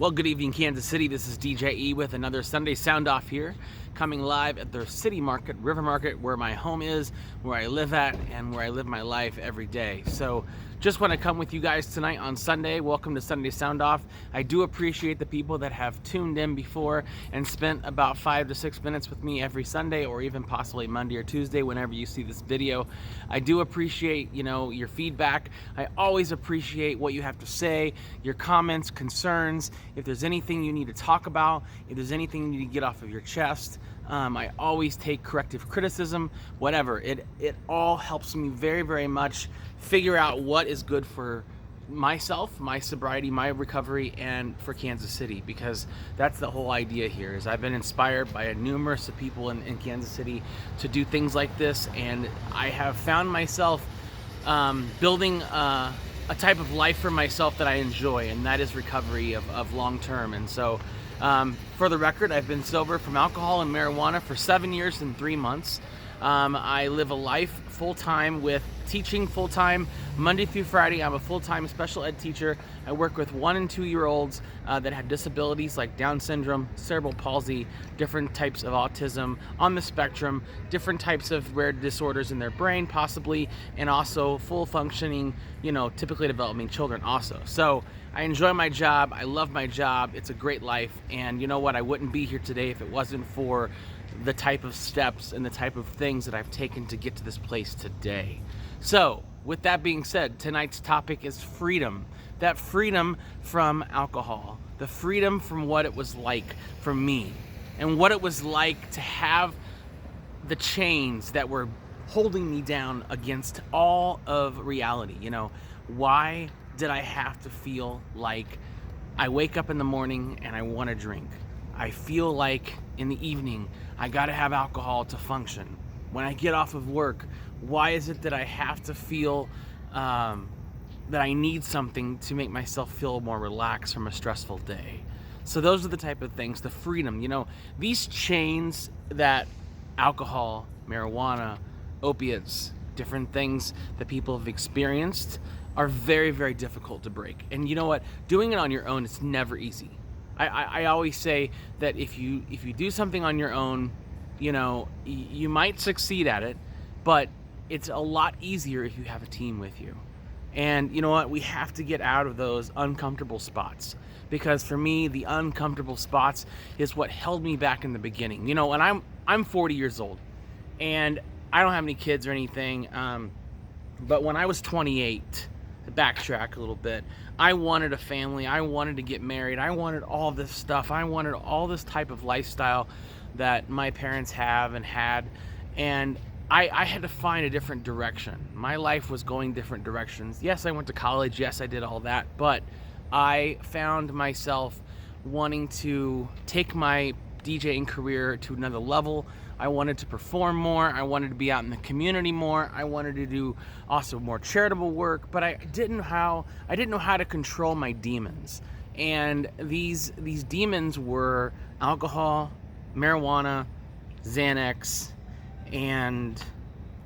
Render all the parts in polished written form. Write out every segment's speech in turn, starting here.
Well, good evening, Kansas City. This is DJ E with another Sunday Sound Off here, coming live at the City Market, River Market, where my home is, where I live at, and where I live my life every day. So just want to come with you guys tonight on Sunday. Welcome to Sunday Sound Off. I do appreciate the people that have tuned in before and spent about 5 to 6 minutes with me every Sunday, or even possibly Monday or Tuesday whenever you see this video. I do appreciate, your feedback. I always appreciate what you have to say, your comments, concerns, if there's anything you need to talk about, if there's anything you need to get off of your chest. I always take corrective criticism, whatever. It all helps me very, very much figure out what is good for myself, my sobriety, my recovery, and for Kansas City, because that's the whole idea here. Is I've been inspired by numerous of people in Kansas City to do things like this, and I have found myself building a type of life for myself that I enjoy, and that is recovery of long term. And so for the record, I've been sober from alcohol and marijuana for 7 years and 3 months. I live a life full-time with teaching full-time Monday through Friday. I'm a full-time special ed teacher. I work with 1 and 2 year olds that have disabilities like Down syndrome, cerebral palsy, different types of autism on the spectrum, different types of rare disorders in their brain possibly, and also full functioning, typically developing children also. So I enjoy my job. I love my job. It's a great life. And you know what? I wouldn't be here today if it wasn't for the type of steps and the type of things that I've taken to get to this place today. So with that being said, tonight's topic is freedom. That freedom from alcohol, the freedom from what it was like for me, and what it was like to have the chains that were holding me down against all of reality. Why did I have to feel like I wake up in the morning and I want to drink? I feel like in the evening I gotta have alcohol to function. When I get off of work, why is it that I have to feel that I need something to make myself feel more relaxed from a stressful day? So those are the type of things, the freedom. These chains that alcohol, marijuana, opiates, different things that people have experienced are very, very difficult to break. And you know what? Doing it on your own, it's never easy. I always say that if you do something on your own, you might succeed at it, but it's a lot easier if you have a team with you. And you know what? We have to get out of those uncomfortable spots, because for me, the uncomfortable spots is what held me back in the beginning. And I'm 40 years old, and I don't have any kids or anything. But when I was 28, to backtrack a little bit, I wanted a family. I wanted to get married. I wanted all this stuff. I wanted all this type of lifestyle that my parents have and had. And I had to find a different direction. My life was going different directions. Yes, I went to college. Yes, I did all that. But I found myself wanting to take my DJing career to another level. I wanted to perform more. I wanted to be out in the community more. I wanted to do also more charitable work, but I didn't know how to control my demons. And these demons were alcohol, marijuana, Xanax, and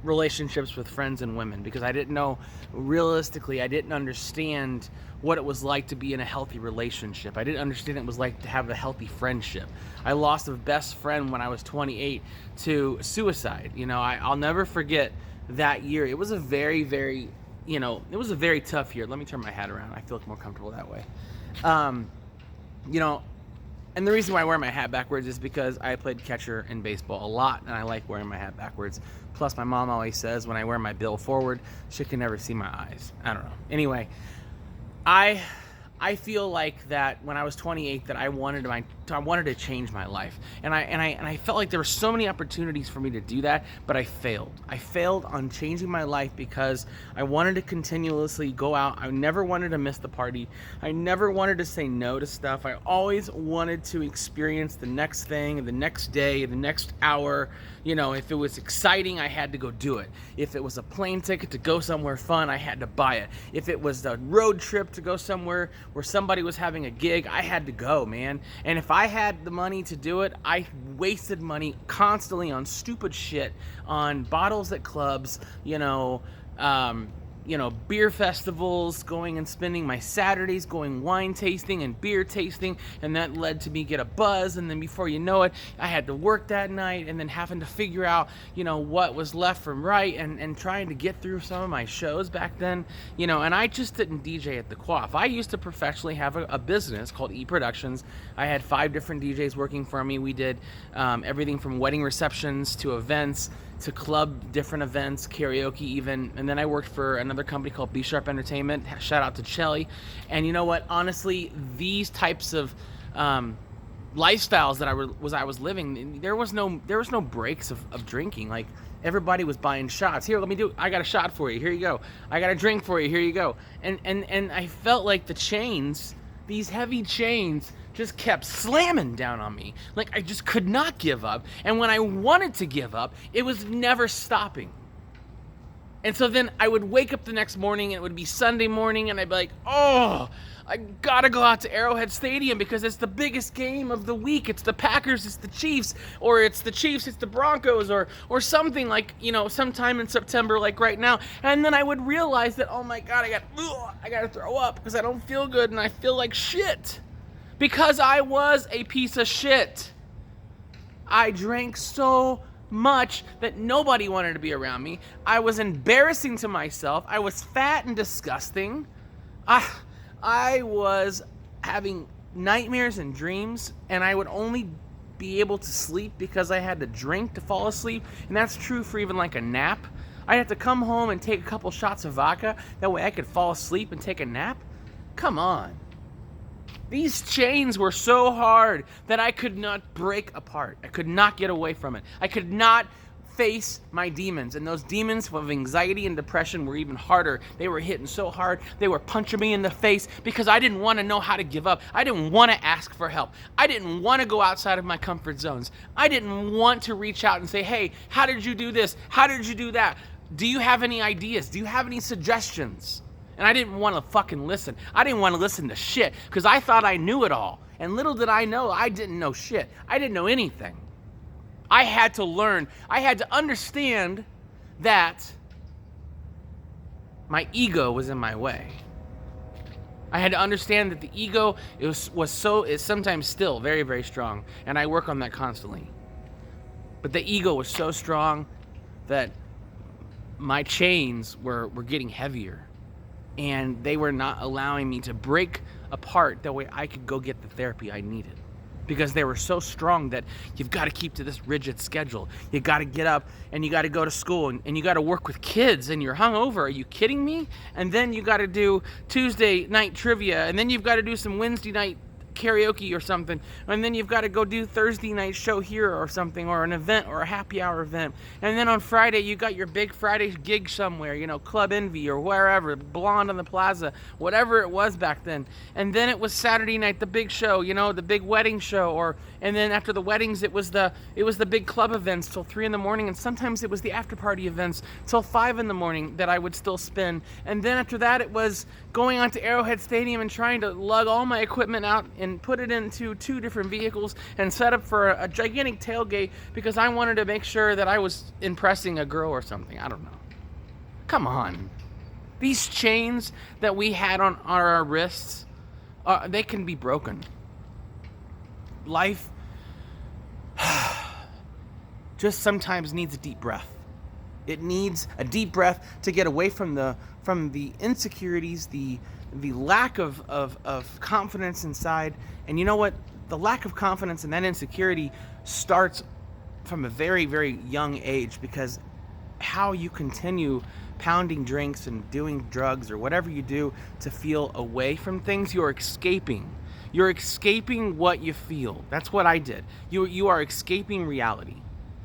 relationships with friends and women, because I didn't know, realistically, I didn't understand what it was like to be in a healthy relationship. I didn't understand it was like to have a healthy friendship. I lost a best friend when I was 28 to suicide. I'll never forget that year. It was a very, very, it was a very tough year. Let me turn my hat around. I feel more comfortable that way. And the reason why I wear my hat backwards is because I played catcher in baseball a lot, and I like wearing my hat backwards. Plus, my mom always says when I wear my bill forward, she can never see my eyes. I don't know. Anyway, I feel like that when I was 28, that I wanted to change my life, and I felt like there were so many opportunities for me to do that, but I failed. I failed on changing my life because I wanted to continuously go out. I never wanted to miss the party. I never wanted to say no to stuff. I always wanted to experience the next thing, the next day, the next hour. If it was exciting, I had to go do it. If it was a plane ticket to go somewhere fun, I had to buy it. If it was a road trip to go somewhere where somebody was having a gig, I had to go, man. And if I had the money to do it, I wasted money constantly on stupid shit, on bottles at clubs, beer festivals, going and spending my Saturdays going wine tasting and beer tasting, and that led to me get a buzz, and then before you know it, I had to work that night, and then having to figure out, what was left from right, and trying to get through some of my shows back then, and I just didn't DJ at the Quaff. I used to professionally have a business called E Productions. I had 5 different DJs working for me. We did everything from wedding receptions to events, to club different events, karaoke even, and then I worked for another company called B Sharp Entertainment. Shout out to Chelly. And you know what? Honestly, these types of lifestyles that I was living, there was no breaks of drinking. Like, everybody was buying shots. Here, I got a shot for you. Here you go. I got a drink for you. Here you go. And I felt like the chains, these heavy chains, just kept slamming down on me. Like, I just could not give up. And when I wanted to give up, it was never stopping. And so then I would wake up the next morning, and it would be Sunday morning, and I'd be like, oh, I gotta go out to Arrowhead Stadium because it's the biggest game of the week. It's the Packers, it's the Chiefs, or it's the Chiefs, it's the Broncos, or something like, sometime in September, like right now. And then I would realize that, oh my God, I gotta throw up because I don't feel good and I feel like shit. Because I was a piece of shit. I drank so much that nobody wanted to be around me. I was embarrassing to myself. I was fat and disgusting. I was having nightmares and dreams, and I would only be able to sleep because I had to drink to fall asleep. And that's true for even like a nap. I'd have to come home and take a couple shots of vodka. That way I could fall asleep and take a nap. Come on. These chains were so hard that I could not break apart. I could not get away from it. I could not face my demons. And those demons of anxiety and depression were even harder. They were hitting so hard. They were punching me in the face because I didn't want to know how to give up. I didn't want to ask for help. I didn't want to go outside of my comfort zones. I didn't want to reach out and say, hey, how did you do this? How did you do that? Do you have any ideas? Do you have any suggestions? And I didn't want to fucking listen. I didn't want to listen to shit because I thought I knew it all. And little did I know, I didn't know shit. I didn't know anything. I had to learn. I had to understand that my ego was in my way. I had to understand that the ego is sometimes still very, very strong. And I work on that constantly. But the ego was so strong that my chains were getting heavier. And they were not allowing me to break apart that way I could go get the therapy I needed. Because they were so strong that you've got to keep to this rigid schedule. You got to get up and you got to go to school and you got to work with kids and you're hungover. Are you kidding me? And then you got to do Tuesday night trivia and then you've got to do some Wednesday night karaoke or something, and then you've got to go do Thursday night show here or something, or an event or a happy hour event, and then on Friday you got your big Friday gig somewhere, Club Envy or wherever, Blonde on the Plaza, whatever it was back then, and then it was Saturday night, the big show, the big wedding show, and then after the weddings it was the big club events till 3 a.m, and sometimes it was the after party events till 5 a.m. that I would still spin, and then after that it was going on to Arrowhead Stadium and trying to lug all my equipment out and put it into 2 different vehicles and set up for a gigantic tailgate because I wanted to make sure that I was impressing a girl or something. I don't know. Come on. These chains that we had on our wrists, they can be broken. Life just sometimes needs a deep breath. It needs a deep breath to get away from the insecurities, the lack of confidence inside. And you know what? The lack of confidence and that insecurity starts from a very, very young age, because how you continue pounding drinks and doing drugs or whatever you do to feel away from things, you're escaping. You're escaping what you feel. That's what I did. You are escaping reality.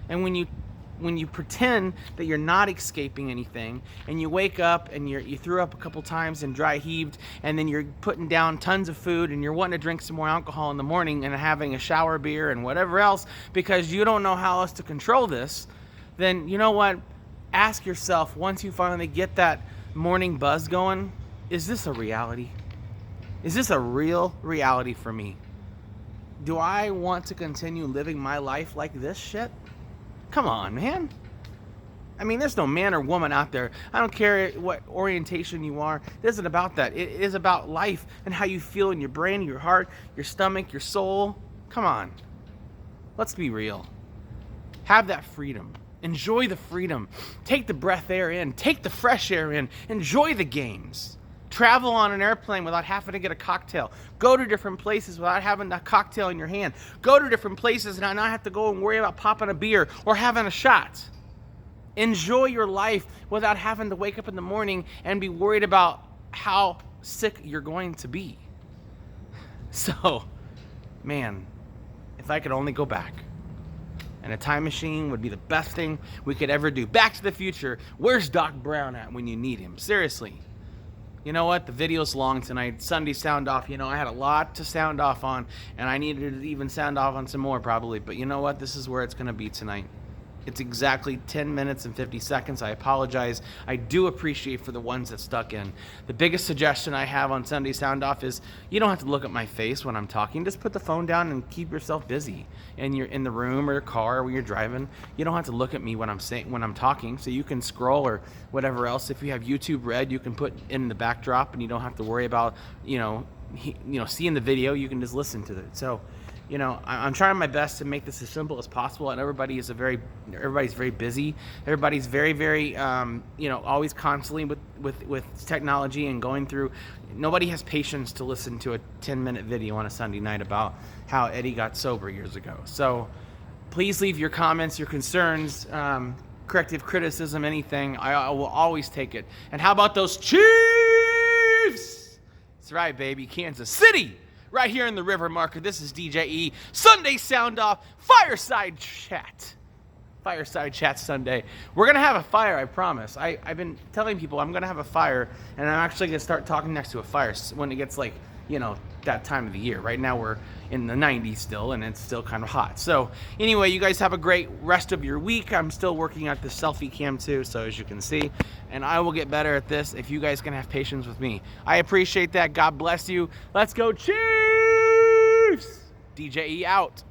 And when you pretend that you're not escaping anything, and you wake up and you threw up a couple times and dry heaved, and then you're putting down tons of food and you're wanting to drink some more alcohol in the morning and having a shower beer and whatever else because you don't know how else to control this, then you know what? Ask yourself, once you finally get that morning buzz going, is this a reality? Is this a real reality for me? Do I want to continue living my life like this shit? Come on, man. I mean, there's no man or woman out there. I don't care what orientation you are. It isn't about that. It is about life and how you feel in your brain, your heart, your stomach, your soul. Come on. Let's be real. Have that freedom. Enjoy the freedom. Take the breath air in. Take the fresh air in. Enjoy the games. Travel on an airplane without having to get a cocktail. Go to different places without having a cocktail in your hand. Go to different places and not have to go and worry about popping a beer or having a shot. Enjoy your life without having to wake up in the morning and be worried about how sick you're going to be. So, man, if I could only go back, and a time machine would be the best thing we could ever do. Back to the Future, where's Doc Brown at when you need him? Seriously. You know what? The video's long tonight. Sunday sound off. You know, I had a lot to sound off on, and I needed to even sound off on some more probably. But you know what? This is where it's going to be tonight. It's exactly 10 minutes and 50 seconds. I apologize. I do appreciate for the ones that stuck in. The biggest suggestion I have on Sunday Sound Off is you don't have to look at my face when I'm talking. Just put the phone down and keep yourself busy. And you're in the room or your car or when you're driving. You don't have to look at me when I'm talking. So you can scroll or whatever else. If you have YouTube Red, you can put in the backdrop and you don't have to worry about, seeing the video. You can just listen to it. So, I'm trying my best to make this as simple as possible. And everybody's very busy. Everybody's very, very, always constantly with technology and going through. Nobody has patience to listen to a 10-minute video on a Sunday night about how Eddie got sober years ago. So please leave your comments, your concerns, corrective criticism, anything. I will always take it. And how about those Chiefs? That's right, baby. Kansas City. Right here in the River Market. This is DJ E. Sunday Sound Off. Fireside Chat. Fireside Chat Sunday. We're going to have a fire, I promise. I've been telling people I'm going to have a fire, and I'm actually going to start talking next to a fire when it gets that time of the year. Right now we're in the 90s still, and it's still kind of hot. So anyway, you guys have a great rest of your week. I'm still working at the selfie cam too, so as you can see, and I will get better at this if you guys can have patience with me. I appreciate that. God bless you. Let's go Chiefs! DJ E out.